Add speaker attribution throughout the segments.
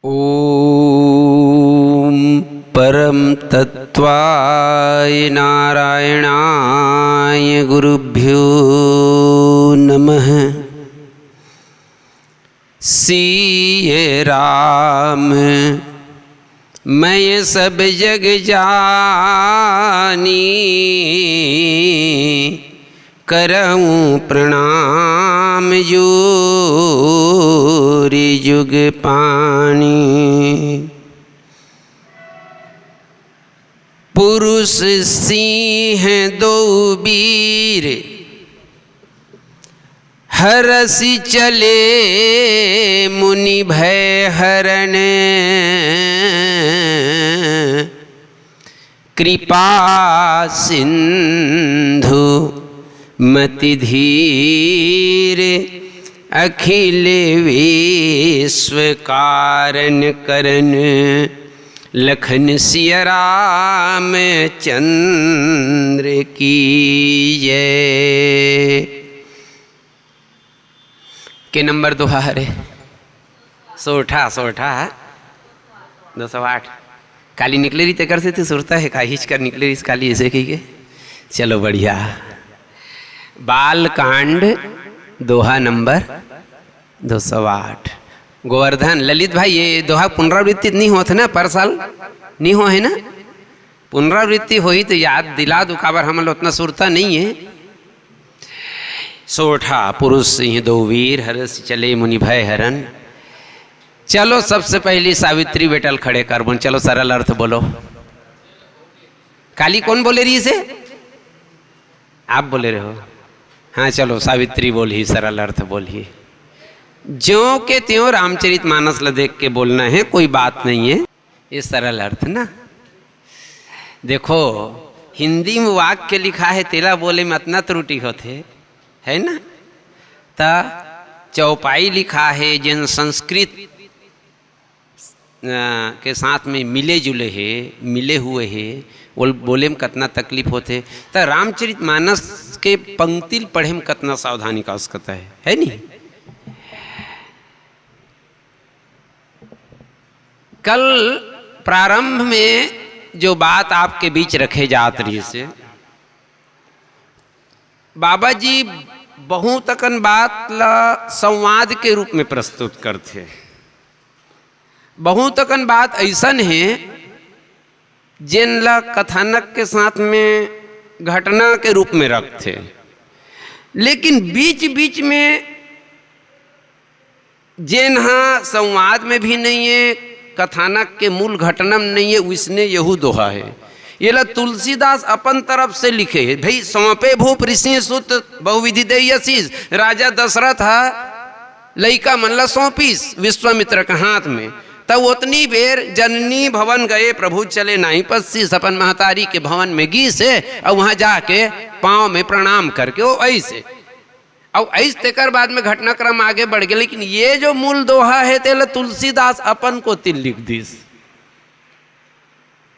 Speaker 1: ओम परम तत्वाय नारायणाय गुरुभ्यो नमः। सिये राम मैं सब जग जानी, करऊं प्रणाम जोरी जुग पानी। पुरुष सिंह दो वीर हरसि चले मुनि भय हरण, कृपा सिंधु मति धीर अखिल विश्व कारण करन, लखन सिया राम चंद्र की जय। के नंबर दोहा हरे सोठा 208 काली निकले रही तेकर से तो सुरता है काहिच कर निकले रही काली ऐसे कही के। चलो बढ़िया। बाल कांड दोहा नंबर 208। गोवर्धन ललित भाई ये दोहा पुनरावृत्ति नहीं होता ना, पर साल नहीं हो है ना। पुनरावृत्ति हुई तो याद दिला दो काबर हम उतना सुरता नहीं है। सोठा पुरुष सिंह दो वीर हरस चले मुनि भय हरन। चलो सबसे पहली सावित्री बेटल खड़े कर बोल। चलो सरल अर्थ बोलो। काली कौन बोले रही से? आप बोले रहे हो। हाँ चलो सावित्री बोली, सरल अर्थ बोली। ज्यों के त्यों रामचरित मानस ल देख के बोलना है, कोई बात नहीं है। ये सरल अर्थ ना। देखो हिंदी में वाक्य लिखा है तेरा बोले में इतना त्रुटि होते है ना। ता चौपाई लिखा है जिन संस्कृत के साथ में मिले जुले है, मिले हुए है, वो बोले में कितना तकलीफ होते। तो रामचरित मानस के पंक्ति पढ़े में कितना सावधानी का आवश्यकता है नहीं। कल प्रारंभ में जो बात आपके बीच रखे जात रही से बाबा जी बहुत तकन बात ला संवाद के रूप में प्रस्तुत करते। बहुत तकन बात ऐसन है जिन ला कथानक के साथ में घटना के रूप में रखते, लेकिन बीच बीच में जिन हाँ संवाद में भी नहीं है, कथानक के मूल घटना में नहीं है, उसने यहू दोहा है। ये ला तुलसीदास अपन तरफ से लिखे है। भाई सौंपे भूप ऋषि सुत बहुविधि देयसीस, राजा दशरथ लइका मन ला सौंपीस विश्वामित्र के हाथ में। तब उतनी बेर जननी भवन गए प्रभु चले नहीं पस्सीस, अपन महतारी के भवन में गी से और वहां जाके पांव में प्रणाम करके वो ऐसे और ऐसे तेकर बाद में घटनाक्रम आगे बढ़ गया। लेकिन ये जो मूल दोहा है तेला तुलसीदास अपन को तिल लिख दीस।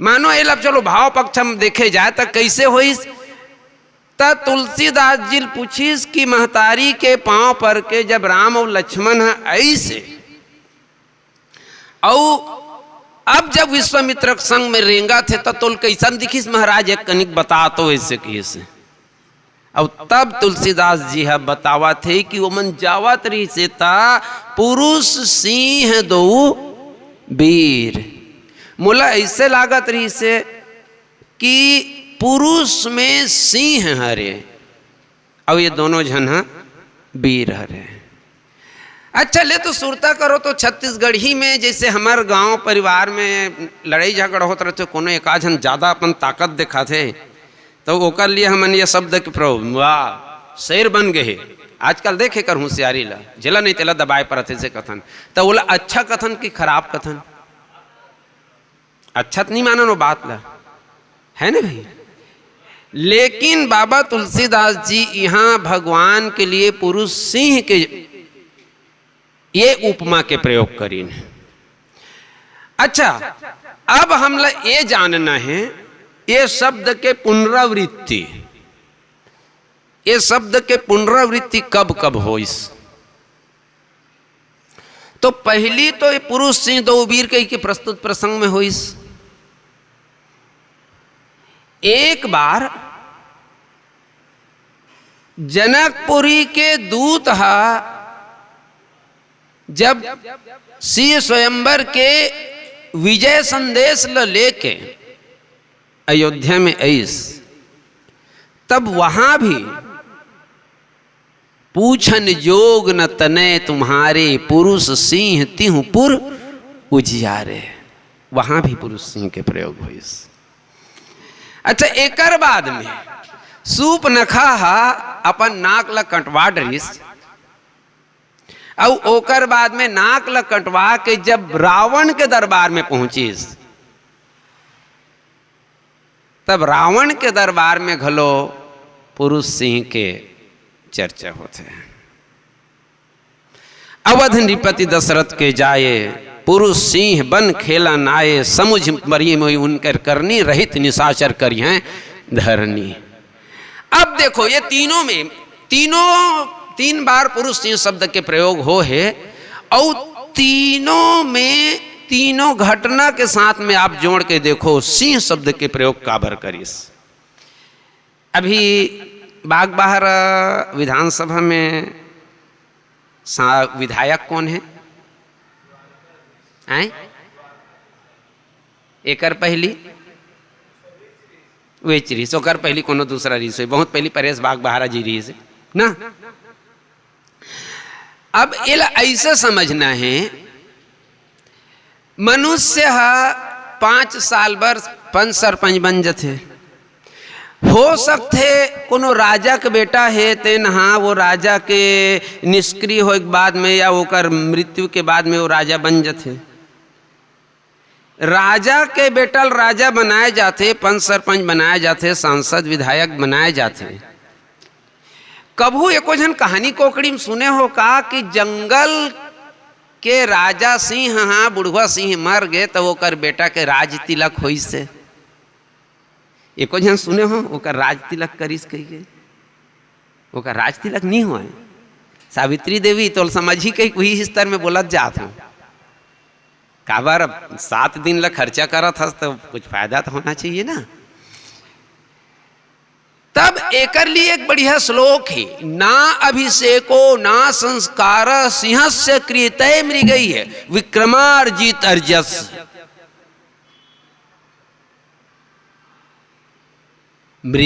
Speaker 1: मानो ये लब चलो भाव पक्ष हम देखे जाए तो कैसे होइस। त तुलसीदास जी पूछीस कि महतारी के पांव पर के जब राम और लक्ष्मण है ऐसे, और अब जब विश्वामित्र संग में रेंगा थे तो तुल कैसन दिखीस महाराज, एक कनिक बता तो ऐसे कैसे। और तब तुलसीदास जी है बतावा थे कि वो मन जावत रही से था पुरुष सिंह दो वीर। मोला ऐसे लागत रही से कि पुरुष में सिंह हरे और ये दोनों जन वीर हरे। अच्छा ले तो सुरता करो तो छत्तीसगढ़ ही में जैसे हमारे गांव परिवार में लड़ाई झगड़ा होता रहते, कोनो एक आध ज़्यादा अपन ताकत दिखा थे तो ओकर लिए हमन ये शब्द के प्रयोग वाह शेर बन गए। आजकल देखे कर होशियारी ला जिला नहीं तेला दबाए पर से कथन तो बोला अच्छा कथन की खराब कथन। अच्छा तो नहीं मानो नो बात ला है ना भाई। लेकिन बाबा तुलसीदास जी यहाँ भगवान के लिए पुरुष सिंह के ये उपमा के प्रयोग करीन। अच्छा अब हम ला ये जानना है ये शब्द के पुनरावृत्ति, ये शब्द के पुनरावृत्ति कब कब हो इस। तो पहली तो ये पुरुष सिंह दो वीर कही के प्रस्तुत प्रसंग में हुई। एक बार जनकपुरी के दूत जब सिंह स्वयंवर के विजय संदेश लेके अयोध्या में आईस, तब वहां भी पूछन जोग न तने तुम्हारे पुरुष सिंह तिहु पुर उजियारे, वहां भी पुरुष सिंह के प्रयोग हुई। अच्छा, एकर बाद में सूप नखा अपन नाक ल कटवा डरिस, और ओकर बाद में नाक ल कटवा के जब रावण के दरबार में पहुंचीस, तब रावण के दरबार में घलो पुरुष सिंह के चर्चा होते हैं। अवध नृपति दशरथ के जाए, पुरुष सिंह बन खेला नाये, समुझ मरी मोई उनकर करनी, रहित निशाचर करी हैं धरनी। अब देखो ये तीनों में तीन बार पुरुष सिंह शब्द के प्रयोग हो है, और तीनों में तीनों घटना के साथ में आप जोड़ के देखो सिंह शब्द के प्रयोग काबर करीस। अभी बागबाहर विधानसभा में विधायक कौन है? एकर पहली वेच रही, ओकर पहली कोनो दूसरा रही से, बहुत पहली परेश बागबाहरा जी रही से ना। अब इला ऐसे समझना है, मनुष्य 5 साल बर पंच सरपंच बन जाते, हो सकते कोनो राजा के बेटा है तेन वो राजा के निष्क्रिय हो के बाद में या ओकर मृत्यु के बाद में वो राजा बन जाते। राजा के बेटल राजा बनाए जाते, पंच सरपंच बनाए जाते, सांसद विधायक बनाए जाते। कभू एको जन कहानी कोकड़ी में सुने हो का कि जंगल के राजा सिंह बुढ़वा सिंह मर गए तो ओकर बेटा के राज तिलक होई से? एको जन सुने हो ओकर राज तिलक करीस कही? ओकर राज तिलक नहीं हुआ। सावित्री देवी तो समझी कही वही स्तर में बोलत जात हूँ, काबर 7 दिन ला खर्चा करत हस तो कुछ फायदा तो होना चाहिए ना। तब एकर लिए एक बढ़िया श्लोक है, ना अभिषेको ना संस्कार सिंहस्य क्रियते मृगई है विक्रमार्जित अर्जस।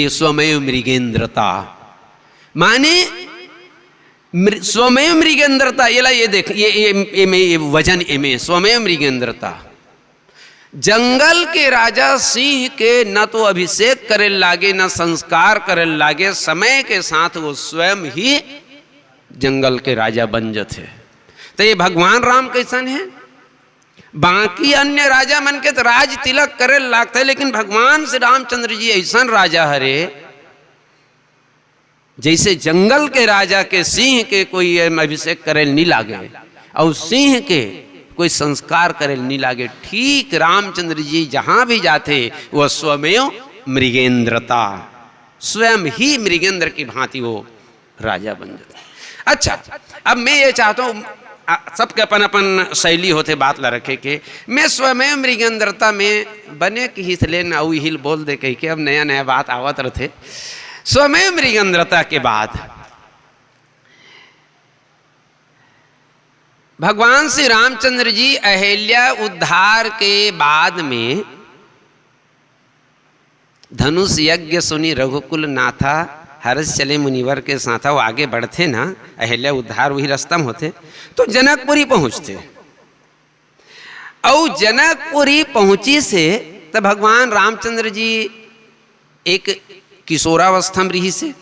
Speaker 1: स्वमेव मृगेंद्रता माने स्वमेव मृगेंद्रता। ये देख ये वजन एमे स्वमेव मृगेंद्रता। जंगल के राजा सिंह के न तो अभिषेक करे लागे न संस्कार करे लागे, समय के साथ वो स्वयं ही जंगल के राजा बन जाते। तो ये भगवान राम कैसन है? बाकी अन्य राजा मन के तो राज तिलक करे लागते, लेकिन भगवान श्री रामचंद्र जी ऐसा राजा हरे जैसे जंगल के राजा के सिंह के कोई अभिषेक करे नहीं लागे और सिंह के कोई संस्कार करे नहीं लागे। ठीक रामचंद्र जी जहां भी जाते वह स्वमेव मृगेंद्रता, स्वयं ही मृगेंद्र की भांति वो राजा बन जाते। अच्छा, अब मैं ये चाहता हूं, सबके अपन अपन शैली होते बात ला रखे के, मैं स्वमेव मृगेंद्रता में बने की हित ले ना हिल बोल दे कही के अब नया नया बात आवत रहे। स्वमेव मृगेंद्रता के बाद भगवान श्री रामचंद्र जी अहिल्या उद्धार के बाद में धनुष यज्ञ सुनी रघुकुल नाथा हर्ष चले मुनिवर के साथ वो आगे बढ़ते ना, अहिल्या उद्धार वही रास्ता में होते तो जनकपुरी पहुंचते। और जनकपुरी पहुंची से तब भगवान रामचंद्र जी एक किशोरावस्था में रही से।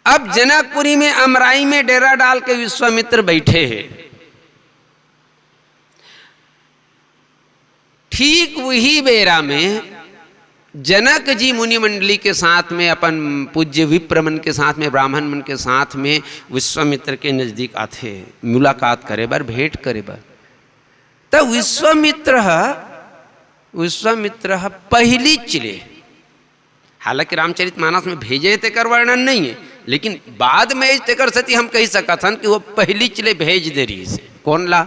Speaker 1: अब जनकपुरी में अमराई में डेरा डाल के विश्वामित्र बैठे हैं। ठीक वही बेरा में जनक जी मुनि मंडली के साथ में अपन पूज्य विप्र मन के साथ में ब्राह्मण मन के साथ में विश्वामित्र के नजदीक आते मुलाकात करे बर, भेंट करे बर। तब विश्वामित्र पहली चले, हालांकि रामचरितमानस में भेजे थे कर वर्णन नहीं है, लेकिन बाद में तेकर सती हम कही सकथन कि वो पहली चले भेज दे रही से कौन ला,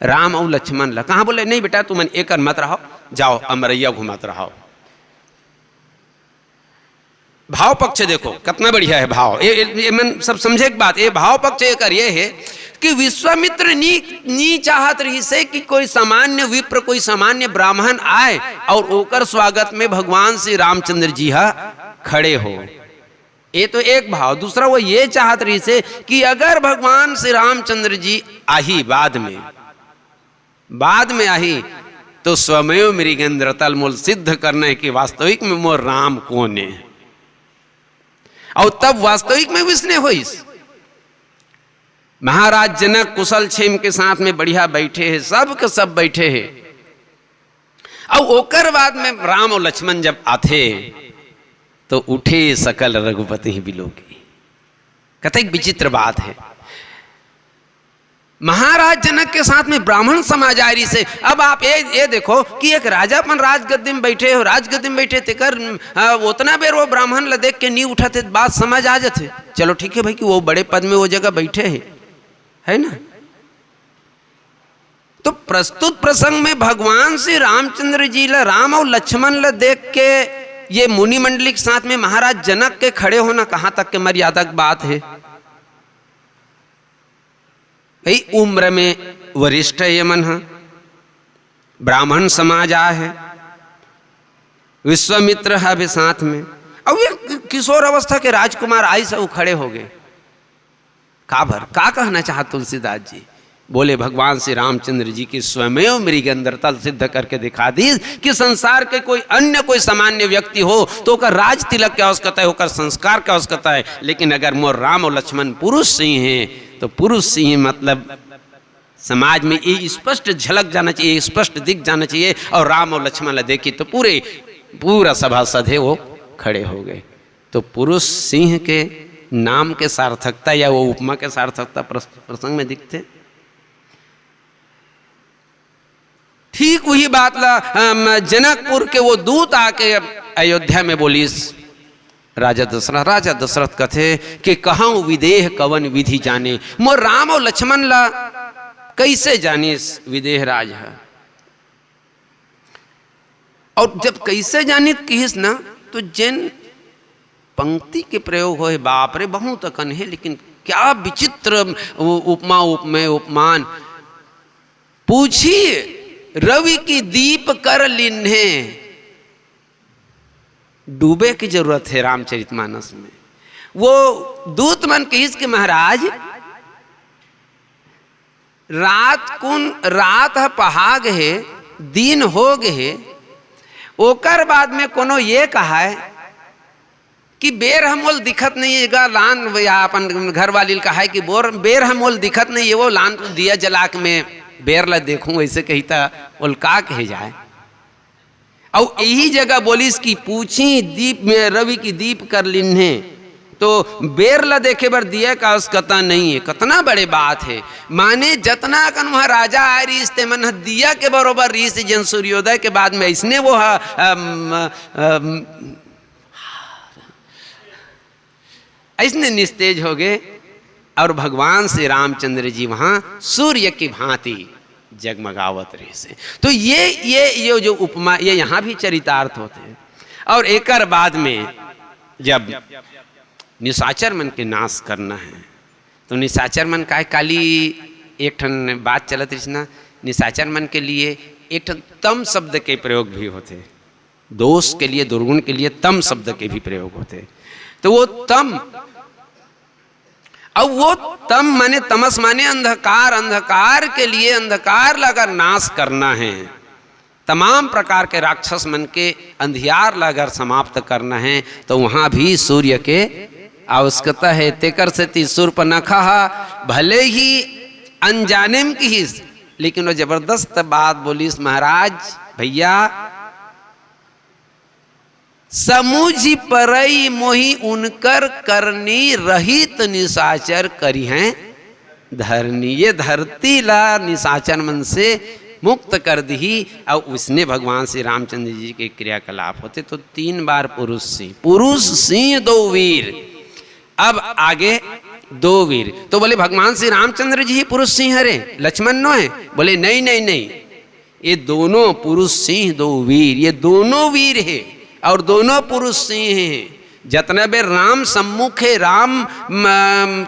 Speaker 1: राम और लक्ष्मण ला। कहाँ बोले नहीं बेटा तुम एक मत रहो, जाओ अमरैया घुमात रहो। भाव पक्ष देखो कितना बढ़िया है भाव, ये मन सब समझे एक बात। ये भाव पक्ष ये है कि विश्वामित्र नी चाहत रही से कि कोई सामान्य विप्र, कोई सामान्य ब्राह्मण आए और ओकर स्वागत में भगवान श्री रामचंद्र जी खड़े हो। ये तो एक भाव। दूसरा वो ये चाहत रही से कि अगर भगवान श्री रामचंद्र जी आही बाद में आही तो स्वमेव मृगेंद्र तल मूल सिद्ध करने की वास्तविक में मोर राम कौन है, और तब वास्तविक में विष्णु होइस। महाराज जनक कुशल क्षेम के साथ में बढ़िया बैठे हैं, सब के सब बैठे हैं। और ओकर बाद में राम और लक्ष्मण जब आते तो उठे सकल रघुपति ही बिलोकी। कहते एक विचित्र बात है, महाराज जनक के साथ में ब्राह्मण समाज आ रही से। अब आप ये देखो कि एक राजा अपन राजगद्दी में बैठे हो, राजगद्दी में बैठे तेकर उतना बेर वो ब्राह्मण ला देख के नहीं उठाते, बात समझ आ जाते। चलो ठीक है भाई कि वो बड़े पद में वो जगह बैठे है ना। तो प्रस्तुत प्रसंग में भगवान श्री रामचंद्र जी ला, राम और लक्ष्मण ला देख के ये मुनि मंडली के साथ में महाराज जनक के खड़े होना कहां तक के मर्यादा की बात है। भाई उम्र में वरिष्ठ यमन है, ब्राह्मण समाज आ है, विश्वामित्र है भी साथ में, और ये किशोर अवस्था के राजकुमार आई से वो खड़े हो गए। का कहना चाह तुलसीदास जी बोले भगवान श्री रामचंद्र जी की स्वयं मृगेंद्र तल सिद्ध करके दिखा दी कि संसार के कोई अन्य कोई सामान्य व्यक्ति हो तो ओकर राज तिलक की आवश्यकता है, ओकर संस्कार की आवश्यकता है। लेकिन अगर मोर राम और लक्ष्मण पुरुष सिंह हैं तो पुरुष सिंह मतलब समाज में ये स्पष्ट झलक जाना चाहिए, स्पष्ट दिख जाना चाहिए। और राम और लक्ष्मण देखी तो पूरा सभासद है वो खड़े हो गए। तो पुरुष सिंह के नाम के सार्थकता या वो उपमा के सार्थकता प्रसंग में दिखते। ठीक वही बात ला जनकपुर के वो दूत आके अयोध्या में बोली राजा दशरथ कथे कि कहाँ विदेह कवन विधि जाने, मोर राम और लक्ष्मण ला कैसे जाने विदेह राज है। और जब कैसे जानी कहिस ना तो जिन पंक्ति के प्रयोग हो बाप रे बहुत अकन है, लेकिन क्या विचित्र उपमा उपमेय उपमान। पूछिए रवि की दीप कर लिन्हे, डूबे की जरूरत है रामचरितमानस में। वो दूत मन कहिस के महाराज रात पहाग है, दिन हो गए। ओकर बाद में कोनो ये कहा है कि बेर हमोल दिखत नहीं है लान, या अपन घर वाली कहा है कि बेर हमोल दिखत नहीं है, वो लान तो दिया जला के मैं बेर ला देखूं ऐसे कहता बोल का कहे जाए। और यही जगह बोलिस कि पूछी दीप में रवि की दीप कर लिन्हे, तो बेर ला देखे बर दिया का आवश्यकता नहीं है। कितना बड़े बात है, माने जतना कन वहाँ राजा आ रही ते मन दिया के बरोबर रही से जन सूर्योदय के बाद में इसने वो ऐसने निस्तेज हो गए। और भगवान श्री रामचंद्र जी वहाँ सूर्य की भांति जगमगावत रहे से। तो ये जो उपमा ये यहाँ भी चरितार्थ होते हैं। और एक बाद में जब निशाचर मन के नाश करना है तो निशाचर मन का काली एक ठन बात चलत रही ना, निशाचर मन के लिए एक ठन तम शब्द के प्रयोग भी होते, दोष के लिए दुर्गुण के लिए तम शब्द के भी प्रयोग होते। तो वो तम, अब वो तम माने तमस माने अंधकार, अंधकार के लिए अंधकार अगर नाश करना है, तमाम प्रकार के राक्षस मन के अंधियार अगर समाप्त करना है तो वहाँ भी सूर्य के आवश्यकता है। तेकर से शूर्पणखा भले ही अनजाने में की, लेकिन वो जबरदस्त बात बोली महाराज भैया समुझ परई मोही उनकर करनी रहित निशाचर करी हैं धरनी। ये धरती ला निशाचर मन से मुक्त कर दी। और उसने भगवान श्री रामचंद्र जी के क्रियाकलाप होते तो 3 बार पुरुष सिंह दो वीर अब आगे दो वीर, तो बोले भगवान श्री रामचंद्र जी ही पुरुष सिंह हरे, लक्ष्मण नो है? बोले नहीं नहीं नहीं, ये दोनों पुरुष सिंह, दो वीर, ये दोनों वीर है और दोनों पुरुष सिंह हैं। जितना बेर राम सम्मुख है, राम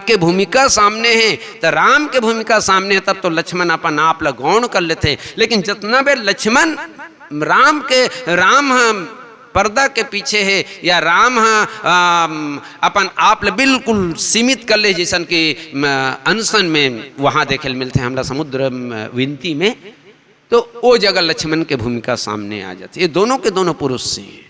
Speaker 1: के भूमिका सामने है, तो राम के भूमिका सामने है, तब तो लक्ष्मण अपन आप ला गौण कर लेते। लेकिन जितना बेर लक्ष्मण राम पर्दा के पीछे है, या राम अपन आप ला बिल्कुल सीमित कर ले, जैसन कि अनशन में वहाँ देखे मिलते हैं हमरा समुद्र विनती में, तो वो जगह लक्ष्मण के भूमिका सामने आ जाती है। ये दोनों के दोनों पुरुष से हैं।